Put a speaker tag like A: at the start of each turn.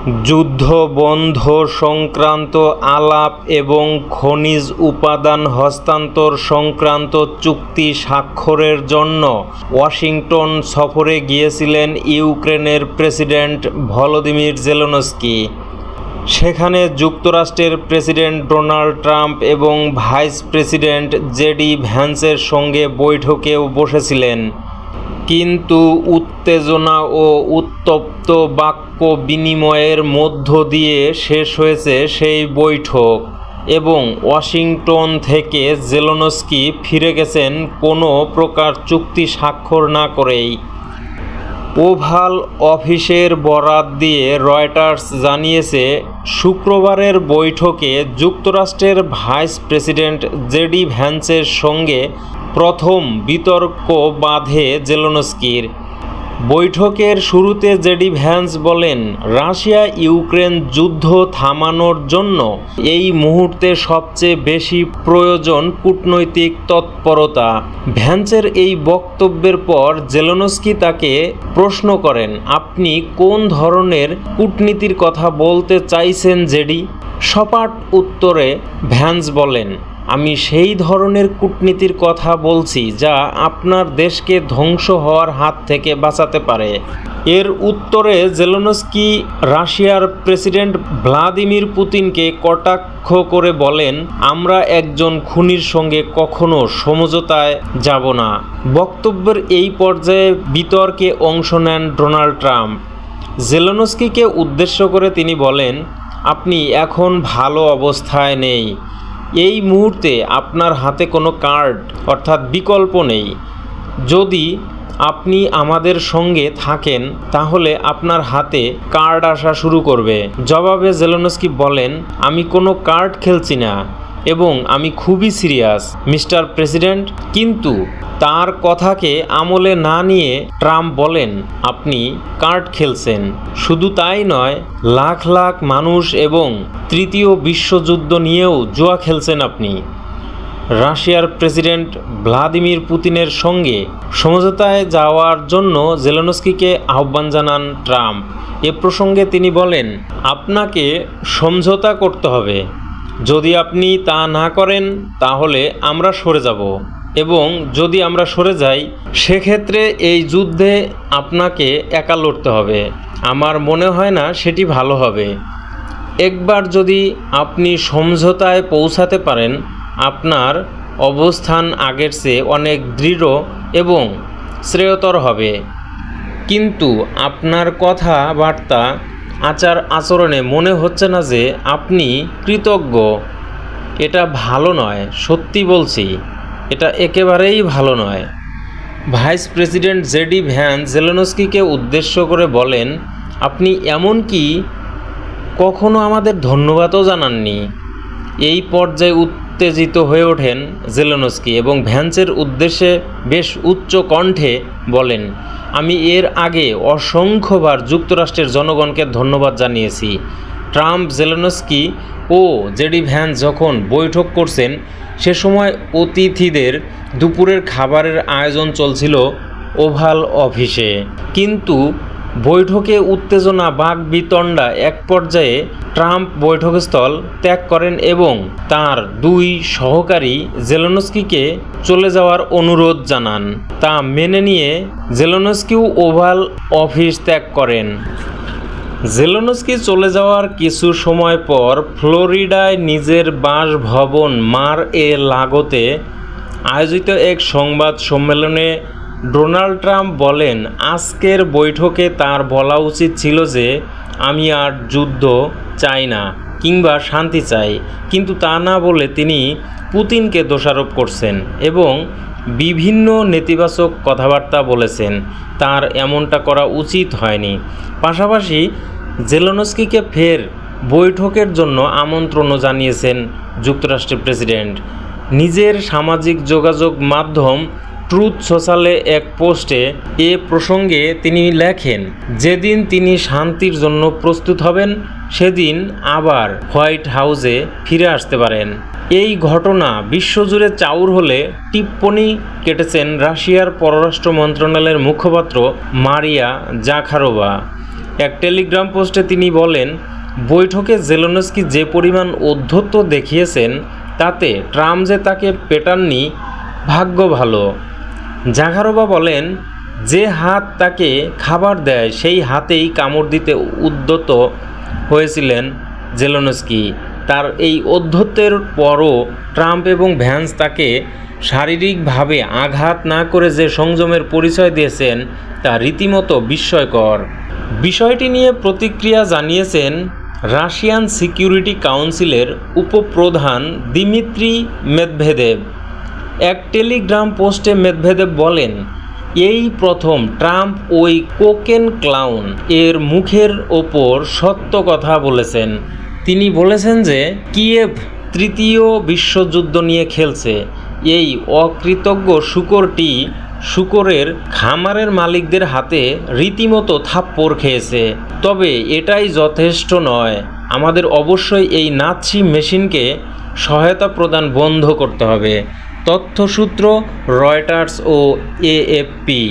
A: যুদ্ধ বন্ধ সংক্রান্ত আলাপ এবং খনিজ উপাদান হস্তান্তর সংক্রান্ত চুক্তি স্বাক্ষরের জন্য ওয়াশিংটন সফরে গিয়েছিলেন ইউক্রেনের প্রেসিডেন্ট ভলোদিমির জেলেনস্কি। সেখানে যুক্তরাষ্ট্রের প্রেসিডেন্ট ডোনাল্ড ট্রাম্প এবং ভাইস প্রেসিডেন্ট জেডি ভ্যান্সের সঙ্গে বৈঠকেও বসেছিলেন। কিন্তু উত্তেজনা ও উত্তপ্ত বাক্য বিনিময়ের মধ্য দিয়ে শেষ হয়েছে সেই বৈঠক এবং ওয়াশিংটন থেকে জেলেনস্কি ফিরে গেছেন কোনো প্রকার চুক্তি স্বাক্ষর না করেই। ওভাল অফিসের বরাত দিয়ে রয়টার্স জানিয়েছে, শুক্রবারের বৈঠকে যুক্তরাষ্ট্রের ভাইস প্রেসিডেন্ট জেডি ভ্যান্সের সঙ্গে প্রথম বিতর্ক বাধে জেলেনস্কির। বৈঠকের শুরুতে জেডি ভ্যান্স বলেন, রাশিয়া ইউক্রেন যুদ্ধ থামানোর জন্য এই মুহূর্তে সবচেয়ে বেশি প্রয়োজন কূটনৈতিক তৎপরতা। ভ্যান্সের এই বক্তব্যের পর জেলেনস্কি তাকে প্রশ্ন করেন, আপনি কোন ধরনের কূটনীতির কথা বলতে চাইছেন জেডি? সপাট উত্তরে ভ্যান্স বলেন, আমি সেই ধরনের কূটনীতির কথা বলছি যা আপনার দেশকে ধ্বংস হওয়ার হাত থেকে বাঁচাতে পারে। এর উত্তরে জেলেনস্কি রাশিয়ার প্রেসিডেন্ট ভ্লাদিমির পুতিনকে কটাক্ষ করে বলেন, আমরা একজন খুনির সঙ্গে কখনো সমঝোতায় যাব না। বক্তব্যের এই পর্যায়ে বিতর্কে অংশ নেন ডোনাল্ড ট্রাম্প। জেলেনস্কিকে উদ্দেশ্য করে তিনি বলেন, আপনি এখন ভালো অবস্থায় নেই। এই মুহূর্তে আপনার হাতে কোনো কার্ড অর্থাৎ বিকল্প নেই। যদি আপনি আমাদের সঙ্গে থাকেন তাহলে আপনার হাতে কার্ড আসা শুরু করবে। জবাবে জেলেনস্কি বলেন, আমি কোনো কার্ড খেলছি না এবং আমি খুবই সিরিয়াস মিস্টার প্রেসিডেন্ট। কিন্তু তার কথাকে আমলে না নিয়ে ট্রাম্প বলেন, আপনি কার্ড খেলছেন। শুধু তাই নয়, লাখ লাখ মানুষ এবং তৃতীয় বিশ্বযুদ্ধ নিয়েও জুয়া খেলছেন আপনি। রাশিয়ার প্রেসিডেন্ট ভ্লাদিমির পুতিনের সঙ্গে সমঝোতায় যাওয়ার জন্য জেলেনস্কিকে আহ্বান জানান ট্রাম্প। এ প্রসঙ্গে তিনি বলেন, আপনাকে সমঝোতা করতে হবে। যদি আপনি তা না করেন তাহলে আমরা সরে যাব এবং যদি আমরা সরে যাই সেক্ষেত্রে এই যুদ্ধে আপনাকে একা লড়তে হবে। আমার মনে হয় না সেটি ভালো হবে। একবার যদি আপনি সমঝোতায় পৌঁছাতে পারেন, আপনার অবস্থান আগের চেয়ে অনেক দৃঢ় এবং শ্রেয়তর হবে। কিন্তু আপনার কথাবার্তা আচার আচরণে মনে হচ্ছে না যে আপনি কৃতজ্ঞ। এটা ভালো নয়, সত্যি বলছি, এটা একেবারেই ভালো নয়। ভাইস প্রেসিডেন্ট জেডি ভ্যান্স জেলেনস্কিকে উদ্দেশ্য করে বলেন, আপনি এমনকি কখনো আমাদের ধন্যবাদও জানাননি। এই পর্যায়ে উত্তেজিত হয়ে ওঠেন জেলেনস্কি এবং ভ্যান্সের উদ্দেশ্যে বেশ উচ্চ কণ্ঠে বলেন, আমি এর আগে অসংখ্যবার যুক্তরাষ্ট্রের জনগণকে ধন্যবাদ জানিয়েছি। ট্রাম্প, জেলেনস্কি ও জেডি ভ্যান্স যখন বৈঠক করছেন সে সময় অতিথিদের দুপুরের খাবারের আয়োজন চলছিল ওভাল অফিসে। কিন্তু বৈঠকে উত্তেজনা বাকবিতণ্ডা এক পর্যায়ে ট্রাম্প বৈঠকস্থল ত্যাগ করেন এবং তার দুই সহকারী জেলেনস্কিকে চলে যাওয়ার অনুরোধ জানান। তা মেনে নিয়ে জেলেনস্কিও ওভাল অফিস ত্যাগ করেন। জেলেনস্কি চলে যাওয়ার কিছু সময় পর ফ্লোরিডায় নিজের বাসভবন মার-এ-লাগোতে আয়োজিত এক সংবাদ সম্মেলনে ডোনাল্ড ট্রাম্প বলেন, আজকের বৈঠকে তার বলা উচিত ছিল যে আমি আর যুদ্ধ চাই না কিংবা শান্তি চাই, কিন্তু তা না বলে তিনি পুতিনকে দোষারোপ করছেন এবং বিভিন্ন নেতিবাচক কথাবার্তা বলেছেন। তার এমনটা করা উচিত হয়নি। পাশাপাশি জেলেনস্কিকে ফের বৈঠকের জন্য আমন্ত্রণও জানিয়েছেন যুক্তরাষ্ট্রের প্রেসিডেন্ট। নিজের সামাজিক যোগাযোগ মাধ্যম ট্রুথ সোশ্যালে এক পোস্টে এ প্রসঙ্গে তিনি লেখেন, যেদিন তিনি শান্তির জন্য প্রস্তুত হবেন সেদিন আবার হোয়াইট হাউসে ফিরে আসতে পারেন। এই ঘটনা বিশ্বজুড়ে চাউর হলে টিপ্পনি কেটেছেন রাশিয়ার পররাষ্ট্র মন্ত্রণালয়ের মুখপাত্র মারিয়া জাখারোভা। এক টেলিগ্রাম পোস্টে তিনি বলেন, বৈঠকে জেলেনস্কি যে পরিমাণ ঔদ্ধত্য দেখিয়েছেন তাতে ট্রাম্প যে তাকে পেটাননি, ভাগ্য ভালো। জাখারোভা বলেন, যে হাত তাকে খাবার দেয় সেই হাতেই কামড় দিতে উদ্যত হয়েছিলেন জেলেনস্কি। তার এই ঔদ্ধত্যের পরও ট্রাম্প এবং ভ্যান্স তাকে শারীরিকভাবে আঘাত না করে যে সংযমের পরিচয় দিয়েছেন তা রীতিমতো বিস্ময়কর। বিষয়টি নিয়ে প্রতিক্রিয়া জানিয়েছেন রাশিয়ান সিকিউরিটি কাউন্সিলের উপপ্রধান দিমিত্রি মেদভেদেভ। এক টেলিগ্রাম পোস্টে মেদভেদেভ বলেন, এই প্রথম ট্রাম্প ওই কোকেন ক্লাউন এর মুখের ওপর সত্য কথা বলেছেন। তিনি বলেছেন যে কিয়েভ তৃতীয় বিশ্বযুদ্ধ নিয়ে খেলছে। এই অকৃতজ্ঞ শূকরটি শূকরের খামারের মালিকদের হাতে রীতিমতো থাপ্পড় খেয়েছে। তবে এটাই যথেষ্ট নয়, আমাদের অবশ্যই এই নাৎসি মেশিনকে সহায়তা প্রদান বন্ধ করতে হবে। তথ্যসূত্র রয়টার্স ও এএফপি।